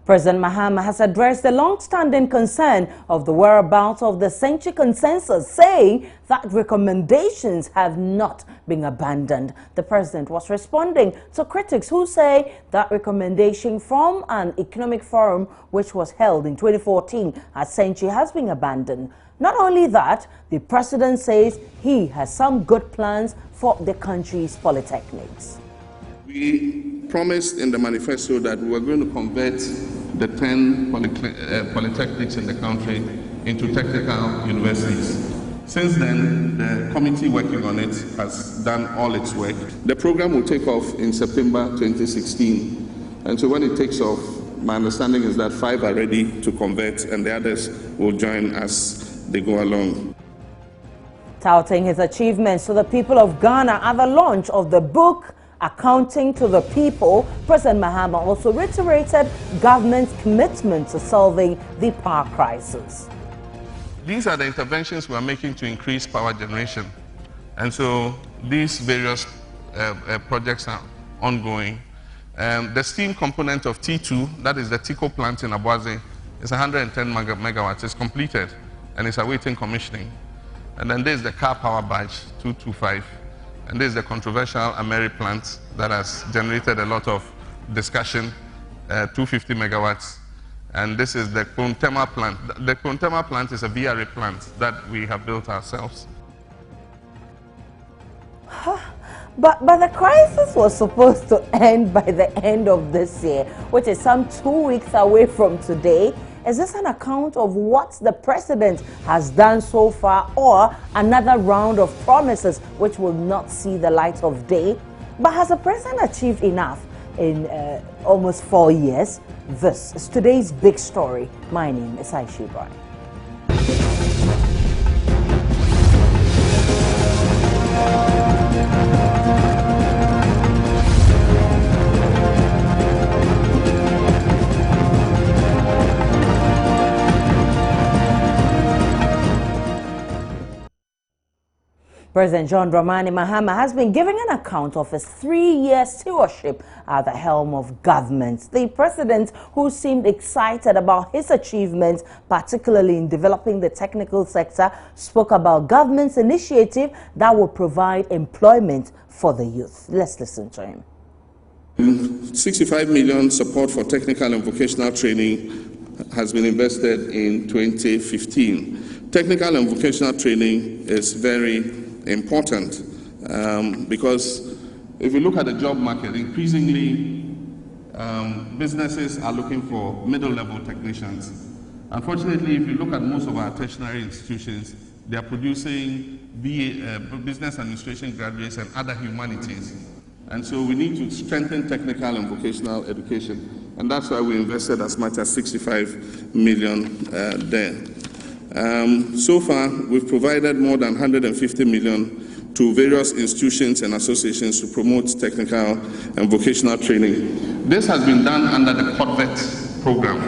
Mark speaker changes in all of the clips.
Speaker 1: President Mahama has addressed the long-standing concern of the whereabouts of the Century Consensus, saying that recommendations have not been abandoned. The president was responding to critics who say that recommendation from an economic forum which was held in 2014 at Century has been abandoned. Not only that, the president says he has some good plans for the country's polytechnics.
Speaker 2: We promised in the manifesto that we were going to convert the 10 polytechnics in the country into technical universities. Since then, the committee working on it has done all its work. The program will take off in September 2016. And so when it takes off, my understanding is that 5 are ready to convert and the others will join as they go along.
Speaker 1: Touting his achievements to the people of Ghana at the launch of the book Accounting to the People, President Mahama also reiterated government's commitment to solving the power crisis.
Speaker 2: These are the interventions we are making to increase power generation. And so these various projects are ongoing. The steam component of T2, that is the TICO plant in Abuaze, is 110 megawatts. It's completed and it's awaiting commissioning. And then there's the car power batch, 225. And this is the controversial Ameri plant that has generated a lot of discussion, 250 megawatts. And this is the Kontema plant. The Kontema plant is a VRA plant that we have built ourselves.
Speaker 1: But the crisis was supposed to end by the end of this year, which is some 2 weeks away from today. Is this an account of what the president has done so far, or another round of promises which will not see the light of day? But has the president achieved enough in almost 4 years? This is today's big story. My name is Aisha Ibrahim. President John Dramani Mahama has been giving an account of his 3-year stewardship at the helm of government. The president, who seemed excited about his achievements, particularly in developing the technical sector, spoke about government's initiative that will provide employment for the youth. Let's listen to him.
Speaker 2: 65 million support for technical and vocational training has been invested in 2015. Technical and vocational training is very important because if you look at the job market, increasingly businesses are looking for middle-level technicians. Unfortunately, if you look at most of our tertiary institutions, they are producing business administration graduates and other humanities. And so we need to strengthen technical and vocational education. And that's why we invested as much as 65 million there. So far, we've provided more than 150 million to various institutions and associations to promote technical and vocational training. This has been done under the CODVET program.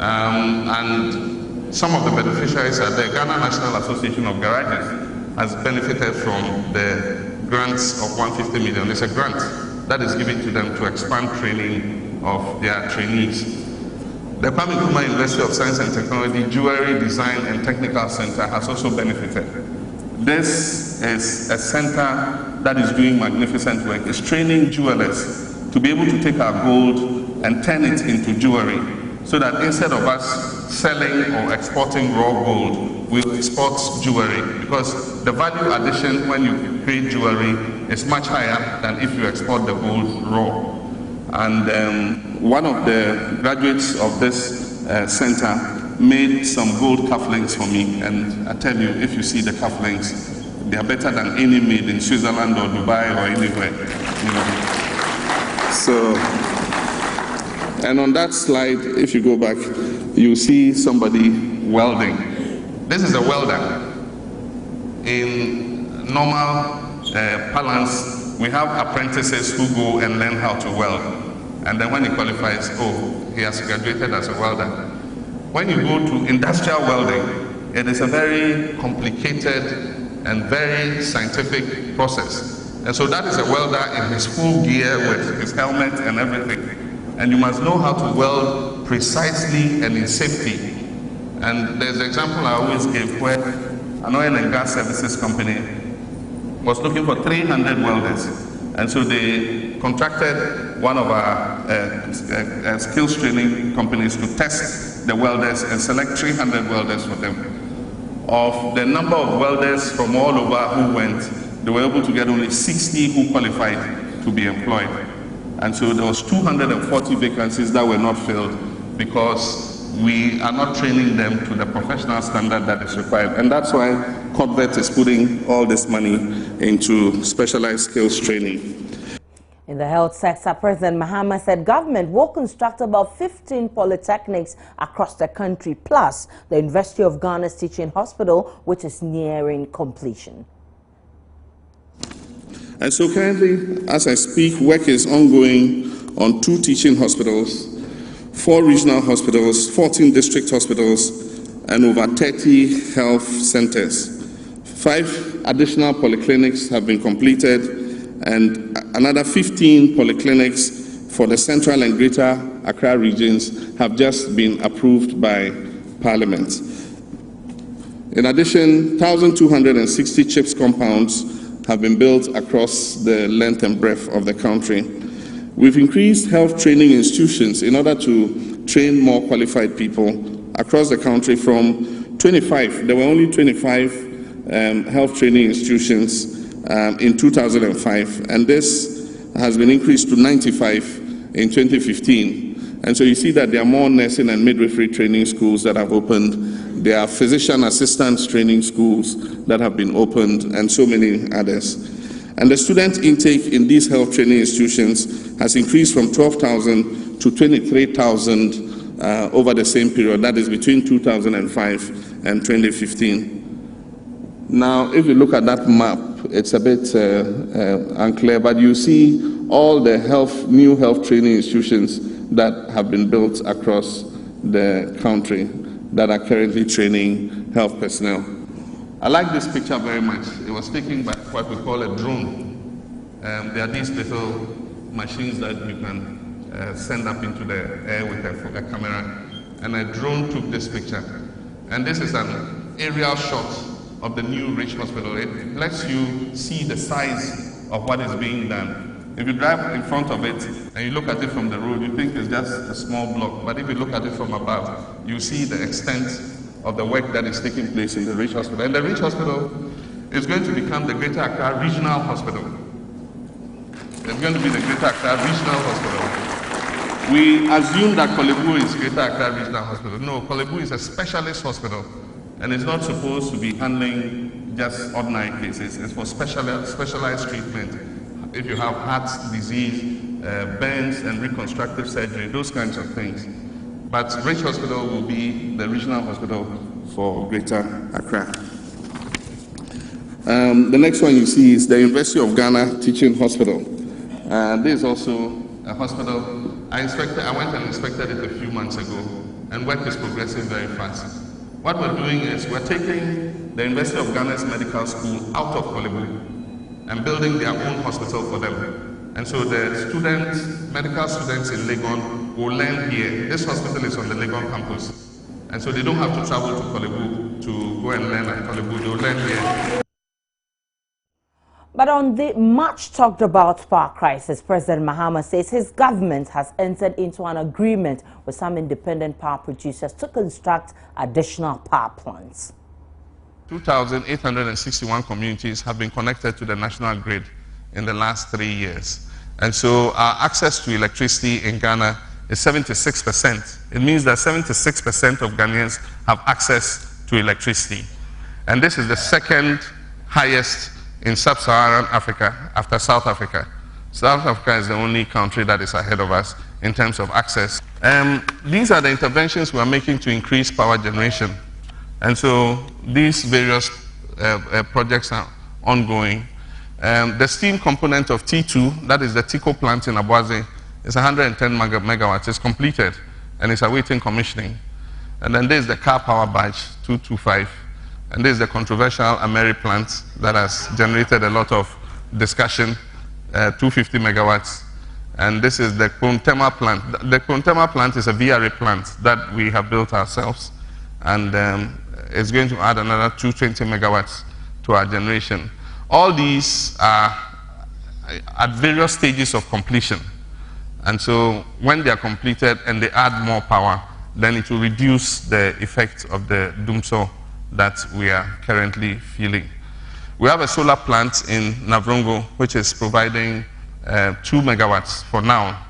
Speaker 2: And some of the beneficiaries are the Ghana National Association of Garages has benefited from the grants of 150 million. It's a grant that is given to them to expand training of their trainees. The Kwame Nkrumah University of Science and Technology Jewelry Design and Technical Center has also benefited. This is a center that is doing magnificent work. It's training jewelers to be able to take our gold and turn it into jewelry, so that instead of us selling or exporting raw gold, we export jewelry, because the value addition when you create jewelry is much higher than if you export the gold raw. And one of the graduates of this center made some gold cufflinks for me, and I tell you, if you see the cufflinks, they are better than any made in Switzerland or Dubai or anywhere. You know. So, and on that slide, if you go back, you see somebody welding. This is a welder. In normal parlance, we have apprentices who go and learn how to weld. And then when he qualifies, oh, he has graduated as a welder. When you go to industrial welding, it is a very complicated and very scientific process. And so that is a welder in his full gear with his helmet and everything. And you must know how to weld precisely and in safety. And there's an example I always give where an oil and gas services company was looking for 300 welders. And so they contracted one of our skills training companies to test the welders and select 300 welders for them. Of the number of welders from all over who went, they were able to get only 60 who qualified to be employed. And so there was 240 vacancies that were not filled because we are not training them to the professional standard that is required. And that's why COTVET is putting all this money into specialized skills training.
Speaker 1: In the health sector, President Mahama said government will construct about 15 polytechnics across the country, plus the University of Ghana's teaching hospital, which is nearing completion.
Speaker 2: And so currently, as I speak, work is ongoing on 2 teaching hospitals, 4 regional hospitals, 14 district hospitals, and over 30 health centers. 5 additional polyclinics have been completed, and another 15 polyclinics for the Central and Greater Accra regions have just been approved by Parliament. In addition, 1,260 CHIPS compounds have been built across the length and breadth of the country. We've increased health training institutions in order to train more qualified people across the country from 25. There were only 25 health training institutions in 2005, and this has been increased to 95 in 2015. And so you see that there are more nursing and midwifery training schools that have opened. There are physician assistants training schools that have been opened, and so many others. And the student intake in these health training institutions has increased from 12,000 to 23,000 over the same period. That is between 2005 and 2015. Now, if you look at that map, it's a bit unclear, but you see all the new health training institutions that have been built across the country that are currently training health personnel. I like this picture very much. It was taken by what we call a drone. There are these little machines that you can send up into the air with a camera, and a drone took this picture. And this is an aerial shot of the new Rich Hospital. It lets you see the size of what is being done. If you drive in front of it and you look at it from the road, you think it's just a small block. But if you look at it from above, you see the extent of the work that is taking place in the Rich Hospital. And the Rich Hospital is going to become the Greater Accra Regional Hospital. It's going to be the Greater Accra Regional Hospital. We assume that Kolebu is Greater Accra Regional Hospital. No, Kolebu is a specialist hospital, and it's not supposed to be handling just ordinary cases. It's for specialized treatment. If you have heart disease, burns and reconstructive surgery, those kinds of things. But Rich Hospital will be the regional hospital for Greater Accra. The next one you see is the University of Ghana Teaching Hospital. This is also a hospital. I went and inspected it a few months ago, and work is progressing very fast. What we're doing is we're taking the University of Ghana's medical school out of Kolebu and building their own hospital for them. And so the students, medical students in Legon, will learn here. This hospital is on the Legon campus. And so they don't have to travel to Kolebu to go and learn at Kolebu. They'll learn here.
Speaker 1: But on the much talked about power crisis, President Mahama says his government has entered into an agreement with some independent power producers to construct additional power plants. 2,861 communities have been connected to the national grid in the last 3 years. And so our access to electricity in Ghana is 76%. It means that 76% of Ghanaians have access to electricity. And this is the second highest in sub-Saharan Africa after South Africa. South Africa is the only country that is ahead of us in terms of access. These are the interventions we are making to increase power generation. And so these various projects are ongoing. The steam component of T2, that is the TICO plant in Abuaze, is 110 megawatts. It's completed and it's awaiting commissioning. And then there's the car power batch, 225. And there's the controversial Ameri plant that has generated a lot of discussion, 250 megawatts.
Speaker 2: And this is the Kontema plant. The Kontema plant is a VRA plant that we have built ourselves, and it's going to add another 220 megawatts to our generation. All these are at various stages of completion. And so when they are completed and they add more power, then it will reduce the effect of the doomsor that we are currently feeling. We have a solar plant in Navrongo, which is providing 2 megawatts for now.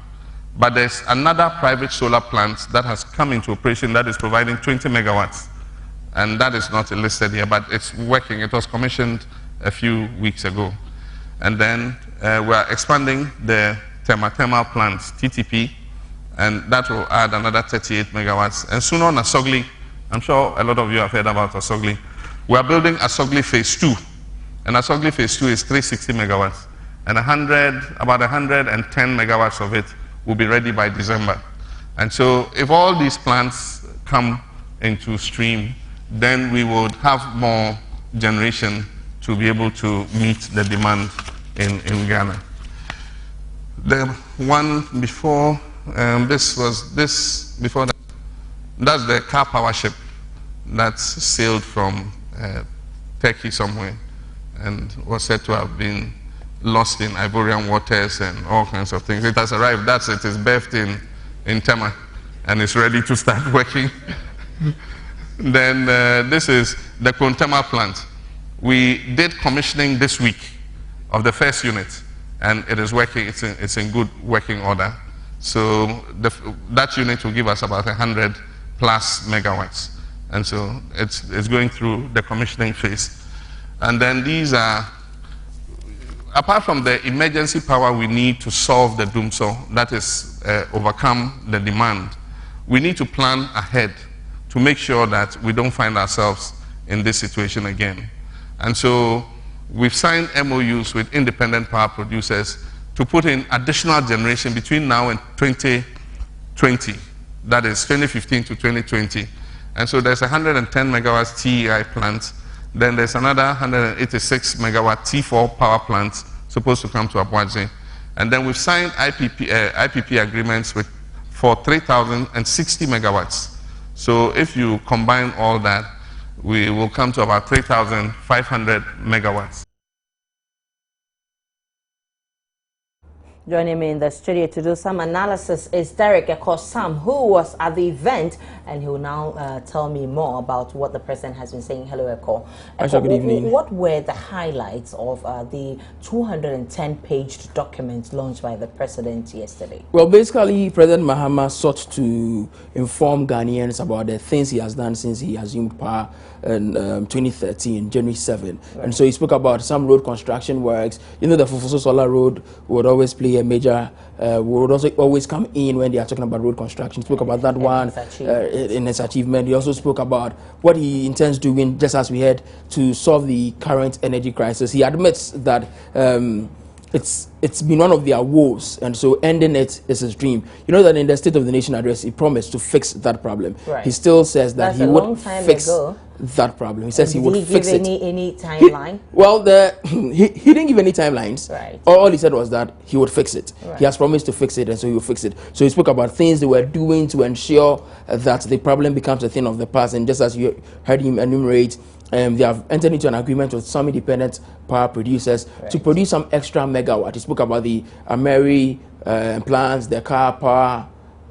Speaker 2: But there's another private solar plant that has come into operation that is providing 20 megawatts. And that is not listed here, but it's working. It was commissioned a few weeks ago. And then we are expanding the thermal plant, TTP, and that will add another 38 megawatts. And soon on Asogli, I'm sure a lot of you have heard about Asogli. We are building Asogli Phase 2. And Asogli Phase 2 is 360 megawatts. And about 110 megawatts of it will be ready by December. And so if all these plants come into stream, then we would have more generation to be able to meet the demand in Ghana. The one before, before that, that's the car power ship that sailed from Turkey somewhere and was said to have been lost in Ivorian waters and all kinds of things. It has arrived, that's it, is berthed in Tema and is ready to start working. Then this is the Kontema plant. We did commissioning this week of the first unit, and it is working, it's in good working order. So that unit will give us about 100 plus megawatts. And so it's going through the commissioning phase. And then these are, apart from the emergency power we need to solve the doomsor, that is overcome the demand, we need to plan ahead to make sure that we don't find ourselves in this situation again. And so we've signed MOUs with independent power producers to put in additional generation between now and 2020, that is 2015 to 2020. And so there's 110 megawatts TEI plant, then there's another 186 megawatt T4 power plant supposed to come to Abuadze. And then we've signed IPP agreements for 3,060 megawatts. So if you combine all that, we will come to about 3,500 megawatts.
Speaker 1: Joining me in the studio to do some analysis is Derek Ekosam, who was at the event, and he will now tell me more about what the president has been saying. Hello, Eko.
Speaker 3: Good evening.
Speaker 1: What were the highlights of the 210-page document launched by the president yesterday?
Speaker 3: Well, basically, President Mahama sought to inform Ghanaians about the things he has done since he assumed power in 2013, January 7. Right. And so he spoke about some road construction works. You know, the Fufuso Solar Road would always play a major, would also always come in when they are talking about road construction. He spoke about that one in his achievement. He also spoke about what he intends doing, just as we had, to solve the current energy crisis. He admits that it's been one of their woes, and so ending it is his dream. You know that in the State of the Nation address, he promised to fix that problem. Right. He still says that he would fix that problem. He says he would fix it.
Speaker 1: Did he give any timeline?
Speaker 3: He didn't give any timelines.
Speaker 1: Right.
Speaker 3: All he said was that he would fix it.
Speaker 1: Right.
Speaker 3: He has promised to fix it, and so he will fix it. So he spoke about things they were doing to ensure that the problem becomes a thing of the past. And just as you heard him enumerate, they have entered into an agreement with some independent power producers to produce some extra megawatt. He spoke about the Ameri plants, the car power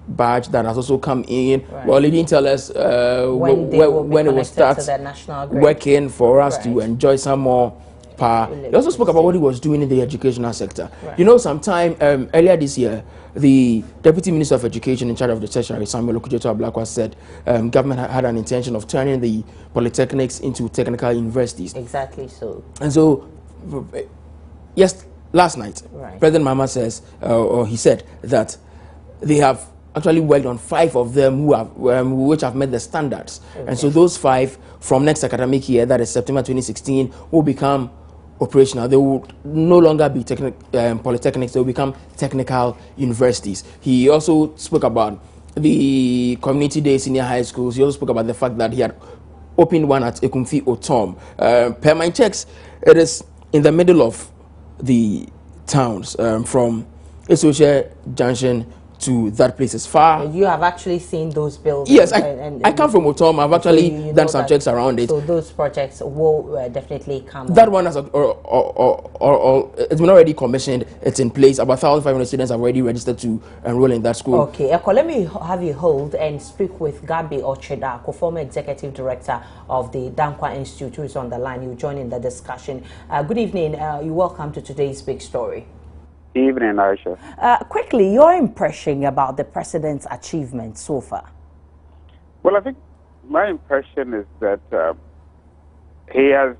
Speaker 3: badge that has also come in. Right. Well, he didn't tell us when it will start working for us to enjoy some more power. He also spoke about what he was doing in the educational sector. Right. You know, sometime earlier this year, the Deputy Minister of Education in charge of the tertiary, Samuel Okujeto-Ablakwa, said government had an intention of turning the polytechnics into technical universities.
Speaker 1: Exactly so.
Speaker 3: And so, yes, last night, President Mahama says, or he said that they have actually worked on 5 of them which have met the standards. Okay. And so those 5 from next academic year, that is September 2016, will become operational. They will no longer be polytechnics, they will become technical universities. He also spoke about the community day senior high schools. He also spoke about the fact that he had opened one at Ekumfi Otom. Per my checks, it is in the middle of the towns, from Social Junction to that place is far.
Speaker 1: You have actually seen those buildings.
Speaker 3: Yes, I come from Otom. I've actually
Speaker 1: you
Speaker 3: done
Speaker 1: know
Speaker 3: some checks around it.
Speaker 1: So those projects will definitely come
Speaker 3: That
Speaker 1: on.
Speaker 3: one has it's been already commissioned. It's in place. About 1,500 students have already registered to enroll in that school.
Speaker 1: Okay, Eko, let me have you hold and speak with Gabi Ocheda, former executive director of the Dankwa Institute, who is on the line. You join in the discussion. Good evening. You're welcome to today's big story.
Speaker 4: Evening, Aisha.
Speaker 1: Quickly, your impression about the president's achievements so far?
Speaker 4: Well, I think my impression is that he has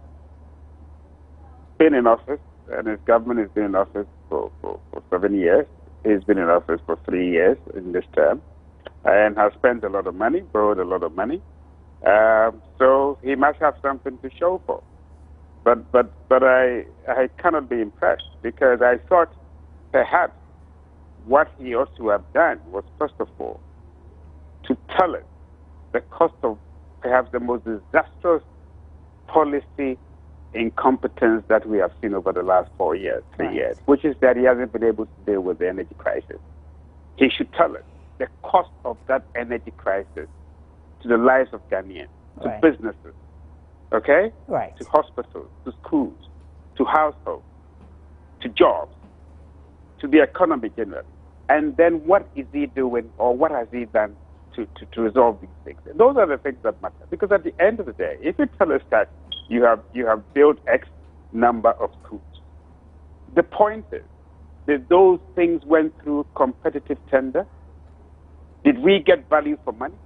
Speaker 4: been in office, and his government has been in office for 7 years. He's been in office for 3 years in this term, and has spent a lot of money, borrowed a lot of money. So he must have something to show for. But I cannot be impressed, because I thought perhaps what he ought to have done was, first of all, to tell us the cost of perhaps the most disastrous policy incompetence that we have seen over the last 4 years, 3 years, which is that he hasn't been able to deal with the energy crisis. He should tell us the cost of that energy crisis to the lives of Ghanaians, to businesses, okay?
Speaker 1: Right.
Speaker 4: To hospitals, to schools, to households, to jobs, to the economy generally. And then what is he doing, or what has he done to resolve these things? And those are the things that matter. Because at the end of the day, if you tell us that you have built X number of schools, the point is, did those things went through competitive tender? Did we get value for money?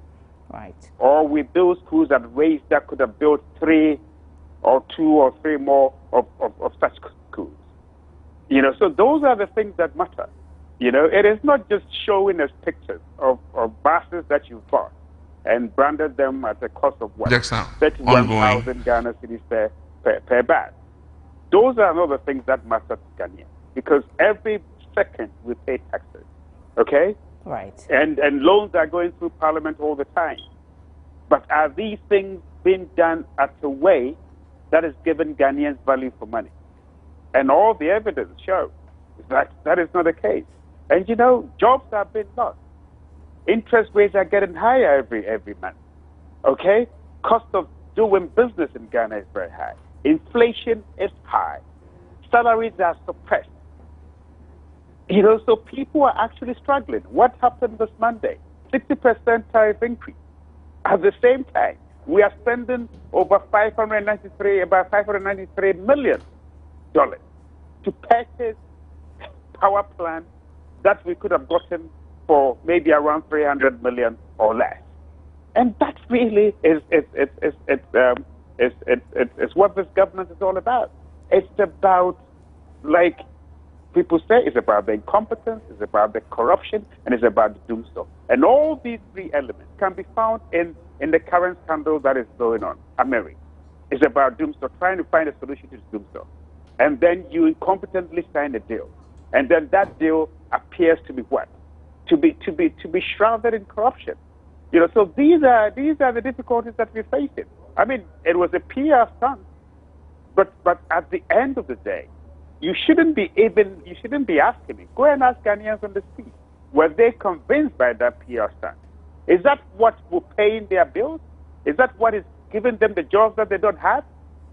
Speaker 1: Right.
Speaker 4: Or we build schools at rates that could have built 3 or 2 or 3 more of such schools? You know, so those are the things that matter. You know, it is not just showing us pictures of buses that you bought and branded them at the cost of what? 31,000 Ghana cedis per bus. Those are not the things that matter to Ghanaians, because every second we pay taxes, okay?
Speaker 1: Right.
Speaker 4: And loans are going through Parliament all the time. But are these things being done at a way that is giving Ghanaians value for money? And all the evidence shows that that is not the case. And you know, jobs are being lost. Interest rates are getting higher every month. Okay? Cost of doing business in Ghana is very high. Inflation is high. Salaries are suppressed. You know, so people are actually struggling. What happened this Monday? 60% tariff increase. At the same time, we are spending over about $593 million to purchase power plants that we could have gotten for maybe around 300 million or less. And that really is what this government is all about. It's about, like people say, it's about the incompetence, it's about the corruption, and it's about the doomsday. And all these 3 elements can be found in the current scandal that is going on, America. It's about doomsday, trying to find a solution to doomsday. And then you incompetently sign a deal. And then that deal appears to be what? To be shrouded in corruption. You know, so these are the difficulties that we're facing. I mean, it was a PR stunt, but at the end of the day, you shouldn't be asking me. Go and ask Ghanaians on the street. Were they convinced by that PR stunt? Is that what will pay in their bills? Is that what is giving them the jobs that they don't have?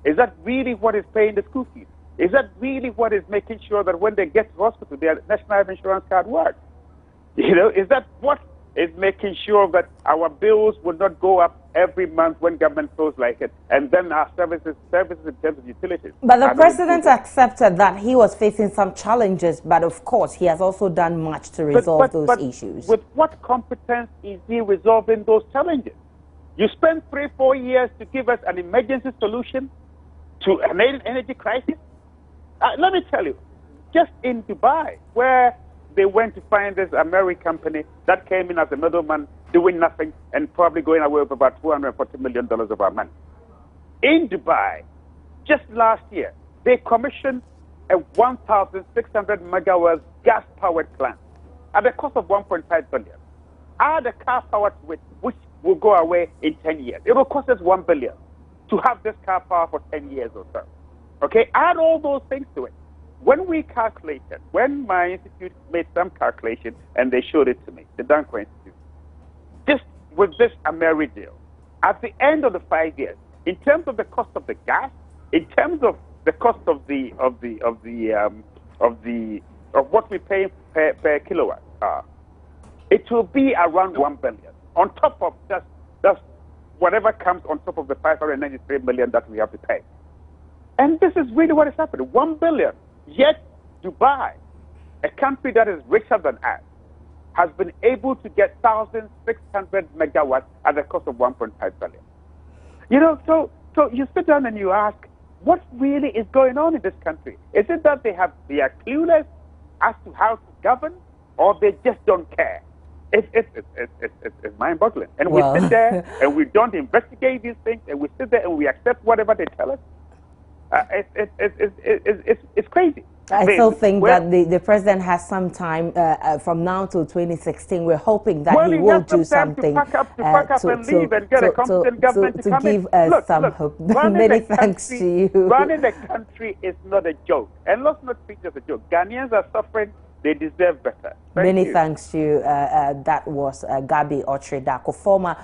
Speaker 4: Is that really what is paying the school fees? Is that really what is making sure that when they get to hospital, their national health insurance card works? You know, is that what is making sure that our bills will not go up every month when government feels like it, and then our services in terms of utilities?
Speaker 1: But the president accepted that he was facing some challenges, but of course he has also done much to resolve those issues.
Speaker 4: With what competence is he resolving those challenges? You spent 3-4 years to give us an emergency solution to an energy crisis. Let me tell you, just in Dubai, where they went to find this American company that came in as a middleman, doing nothing, and probably going away with about $240 million of our money. In Dubai, just last year, they commissioned a 1,600 megawatt gas-powered plant at the cost of $1.5 billion. Add a car power to it, which will go away in 10 years. It will cost us $1 billion to have this car power for 10 years or so. Okay, add all those things to it. when we calculated, when my institute made some calculation and they showed it to me, the Dankwa Institute, just with this Ameri deal, at the end of the 5 years, in terms of the cost of the gas, in terms of the cost of what we pay per kilowatt, it will be around 1 billion on top of just whatever comes on top of the 593 million that we have to pay. And this is really what is happening. 1 billion. Yet Dubai, a country that is richer than us, has been able to get 1,600 megawatts at the cost of 1.5 billion. You know, so you sit down and you ask, what really is going on in this country? Is it that they are clueless as to how to govern, or they just don't care? It's mind-boggling. And we sit there and we don't investigate these things, and we sit there and we accept whatever they tell us. It's crazy.
Speaker 1: I still think that the president has some time from now till 2016. We're hoping that he will do something
Speaker 4: to pack up and leave and get a competent government to come
Speaker 1: give
Speaker 4: in.
Speaker 1: us some hope. Many thanks to you.
Speaker 4: Running the country is not a joke, and let's not treat it as a joke. Ghanaians are suffering. They deserve better.
Speaker 1: Many thanks to you. That was Gabi Ochredako, former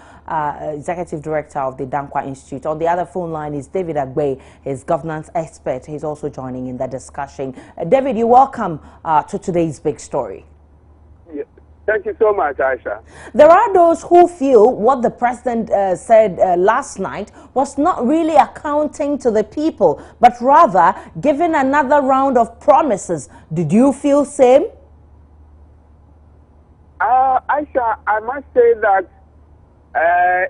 Speaker 1: Executive Director of the Dankwa Institute. On the other phone line is David Agbe, his governance expert. He's also joining in the discussion. David, you're welcome to today's big story.
Speaker 5: Yeah. Thank you so much, Aisha.
Speaker 1: There are those who feel what the president said last night was not really accounting to the people, but rather giving another round of promises. Did you feel same?
Speaker 5: Aisha, I must say that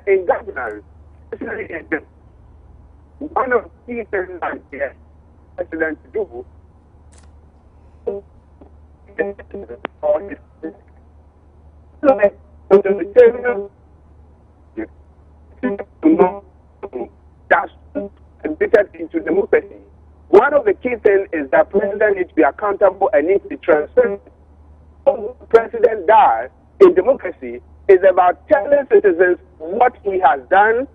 Speaker 5: in governance, one of the key things that the president do that's embedded into democracy. One of the key things is that president needs to be accountable and needs to be transparent. What the president does in democracy is about telling citizens what he has done,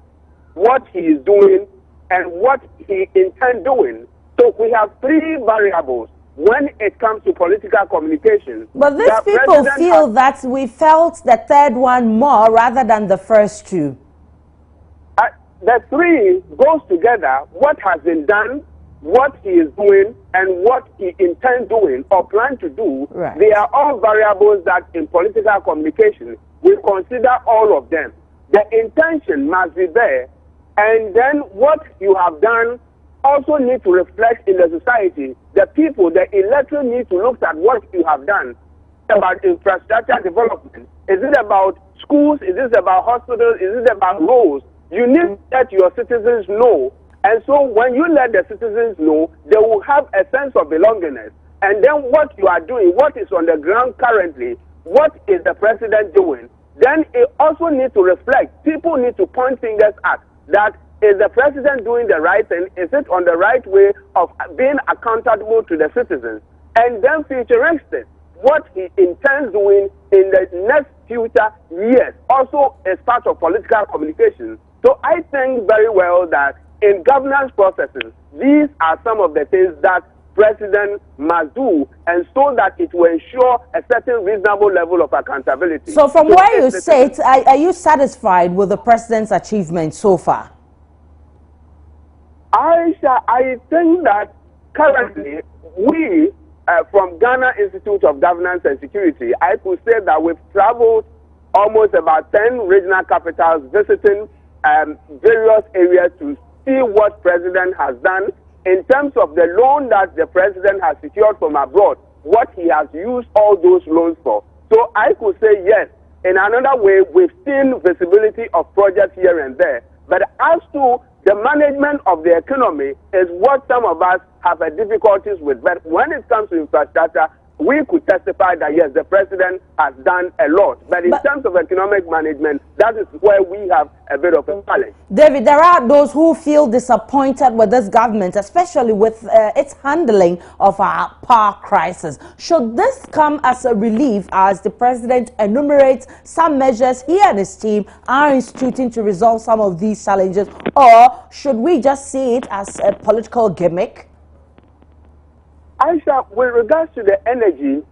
Speaker 5: what he is doing, and what he intends doing. So we have three variables when it comes to political communication.
Speaker 1: But these people feel that we felt the third one more rather than the first two.
Speaker 5: The three goes together: what has been done, what he is doing, and what he intends doing or plan to do.
Speaker 1: Right.
Speaker 5: They are all variables that in political communication we consider all of them. The intention must be there, and then what you have done also need to reflect in the society. The people, the electorate need to look at what you have done. About infrastructure development. Is it about schools? Is it about hospitals? Is it about roads? You need to let your citizens know. And so when you let the citizens know, they will have a sense of belongingness. And then what you are doing, what is on the ground currently, what is the president doing? Then it also needs to reflect. People need to point fingers at that. Is the president doing the right thing? Is it on the right way of being accountable to the citizens? And then futuristic, what he intends doing in the next future years also is part of political communication. So I think very well that in governance processes, these are some of the things that president must do, and so that it will ensure a certain reasonable level of accountability.
Speaker 1: So from where you sit, are you satisfied with the president's achievement so far?
Speaker 5: Aisha, I think that currently we, from Ghana Institute of Governance and Security, I could say that we've traveled almost about 10 regional capitals, visiting various areas to see what president has done in terms of the loan that the president has secured from abroad, what he has used all those loans for. So I could say yes. In another way, we've seen visibility of projects here and there. But as to the management of the economy is what some of us have difficulties with. But when it comes to infrastructure, we could testify that yes, the president has done a lot. But in terms of economic management, that is where we have a bit of a challenge.
Speaker 1: David, there are those who feel disappointed with this government, especially with its handling of our power crisis. Should this come as a relief as the president enumerates some measures he and his team are instituting to resolve some of these challenges, or should we just see it as a political gimmick?
Speaker 5: Aisha, with regards to the energy,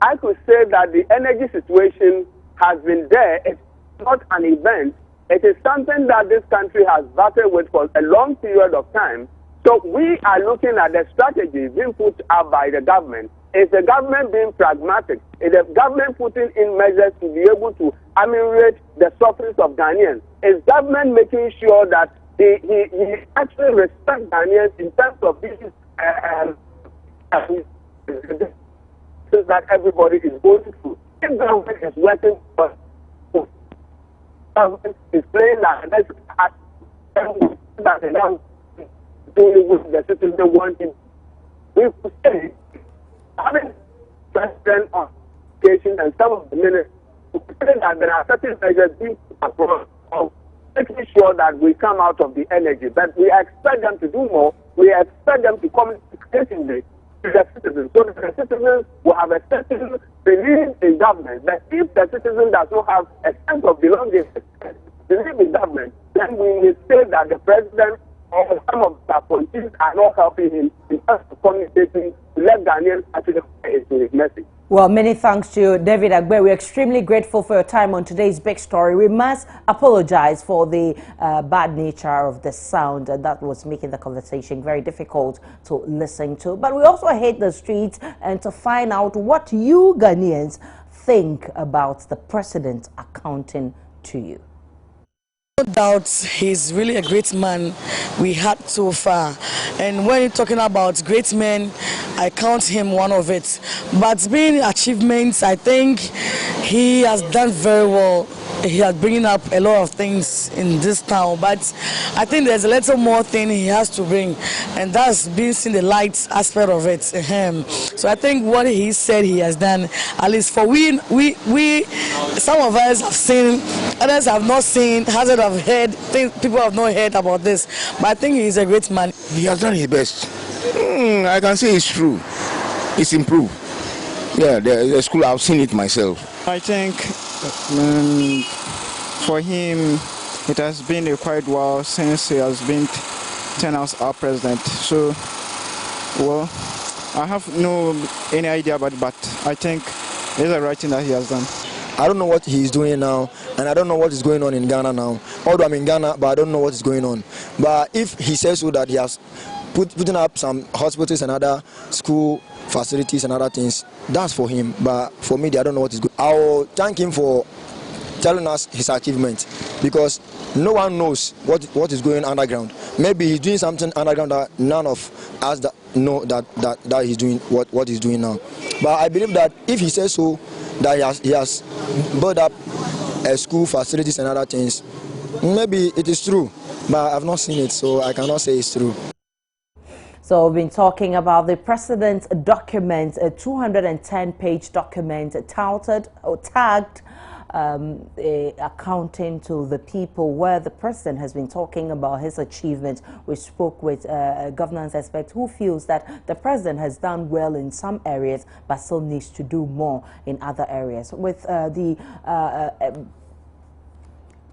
Speaker 5: I could say that the energy situation has been there. It's not an event. It is something that this country has battled with for a long period of time. So we are looking at the strategy being put up by the government. Is the government being pragmatic? Is the government putting in measures to be able to ameliorate the sufferings of Ghanaians? Is government making sure that he actually respects Ghanaians in terms of these that everybody is going through? If government is working for government is playing that doing with the citizens wanting, we could say having president on education and some of the ministers say that there are certain measures being put of making sure that we come out of the energy. But we expect them to do more. We expect them to communicate to the citizens, so that the citizens will have a certain belief in government. But if the citizen does not have a sense of belonging, belief in government, then we will say that the president or some of the appointees are not helping him in terms of communicating to let Ghanaians actually into his message.
Speaker 1: Well, many thanks to you, David Agbe. We're extremely grateful for your time on today's big story. We must apologize for the bad nature of the sound that was making the conversation very difficult to listen to. But we also hit the streets and to find out what you Ghanaians think about the president accounting to you.
Speaker 6: No doubt he's really a great man we had so far, and when you're talking about great men, I count him one of it. But being achievements, I think he has done very well. He has bringing up a lot of things in this town, but I think there's a little more thing he has to bring, and that's being seen the light aspect of it. So I think what he said he has done, at least for we some of us have seen, others have not seen, others have heard, people have not heard about this, but I think he's a great man.
Speaker 7: He has done his best. I can say it's true. It's improved. Yeah, the school, I've seen it myself.
Speaker 8: I think for him, it has been a quite while since he has been 10 as our president. So, well, I have any idea about it, but I think it's the right thing that he has done.
Speaker 9: I don't know what he's doing now, and I don't know what is going on in Ghana now. Although I'm in Ghana, but I don't know what is going on. But if he says so that he has putting up some hospitals and other school facilities and other things, that's for him. But for me, I don't know what is good. I will thank him for telling us his achievement, because no one knows what is going underground. Maybe he's doing something underground that none of us that know that he's doing what he's doing now. But I believe that if he says so, that he has built up a school facilities and other things, maybe it is true. But I've not seen it, so I cannot say it's true.
Speaker 1: So we've been talking about the president's document, a 210-page document touted or tagged accounting to the people, where the president has been talking about his achievements. We spoke with a governance expert who feels that the president has done well in some areas but still needs to do more in other areas. With the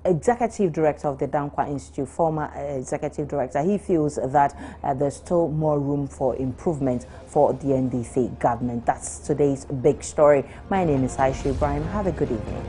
Speaker 1: Executive Director of the Dankwa Institute, former Executive Director, he feels that there's still more room for improvement for the NDC government. That's today's big story. My name is Aisha Ibrahim. Have a good evening.